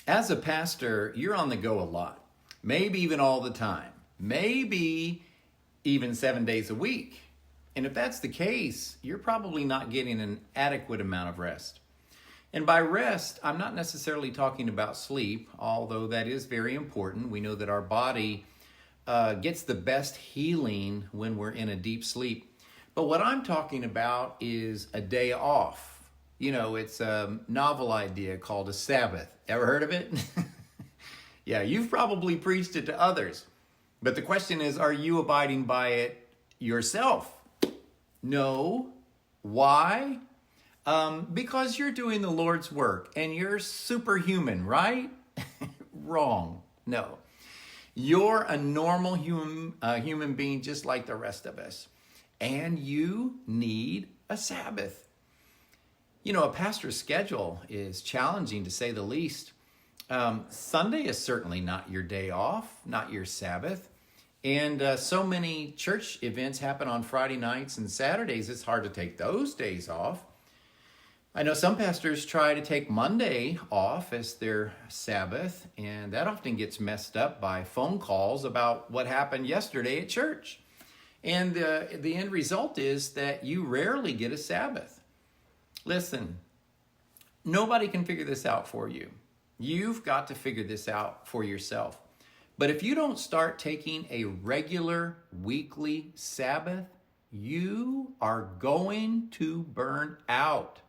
As a pastor, you're on the go a lot, maybe even all the time, maybe even 7 days a week. And if that's the case, you're probably not getting an adequate amount of rest. And by rest, I'm not necessarily talking about sleep, although that is very important. We know that our body gets the best healing when we're in a deep sleep. But what I'm talking about is a day off. You know, it's a novel idea called a Sabbath. Ever heard of it? Yeah, you've probably preached it to others. But the question is, are you abiding by it yourself? No. Why? Because you're doing the Lord's work and you're superhuman, right? Wrong. No. You're a normal human being just like the rest of us. And you need a Sabbath. You know, a pastor's schedule is challenging to say the least. Sunday is certainly not your day off, not your Sabbath. And so many church events happen on Friday nights and Saturdays, it's hard to take those days off. I know some pastors try to take Monday off as their Sabbath, and that often gets messed up by phone calls about what happened yesterday at church. And the end result is that you rarely get a Sabbath. Listen, nobody can figure this out for you. You've got to figure this out for yourself. But if you don't start taking a regular weekly Sabbath, you are going to burn out.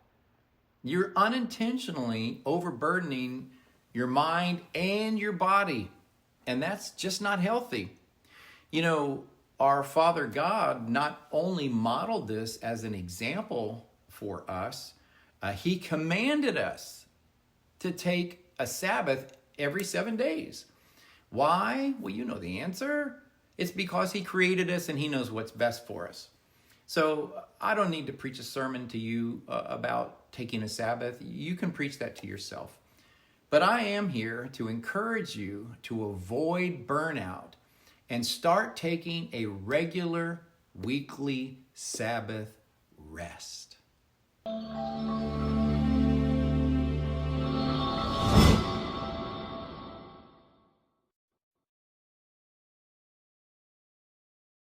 You're unintentionally overburdening your mind and your body, and that's just not healthy. You know, our Father God not only modeled this as an example for us, He commanded us to take a Sabbath every 7 days. Why? Well, you know the answer. It's because He created us and He knows what's best for us. So I don't need to preach a sermon to you about taking a Sabbath. You can preach that to yourself. But I am here to encourage you to avoid burnout and start taking a regular weekly Sabbath rest.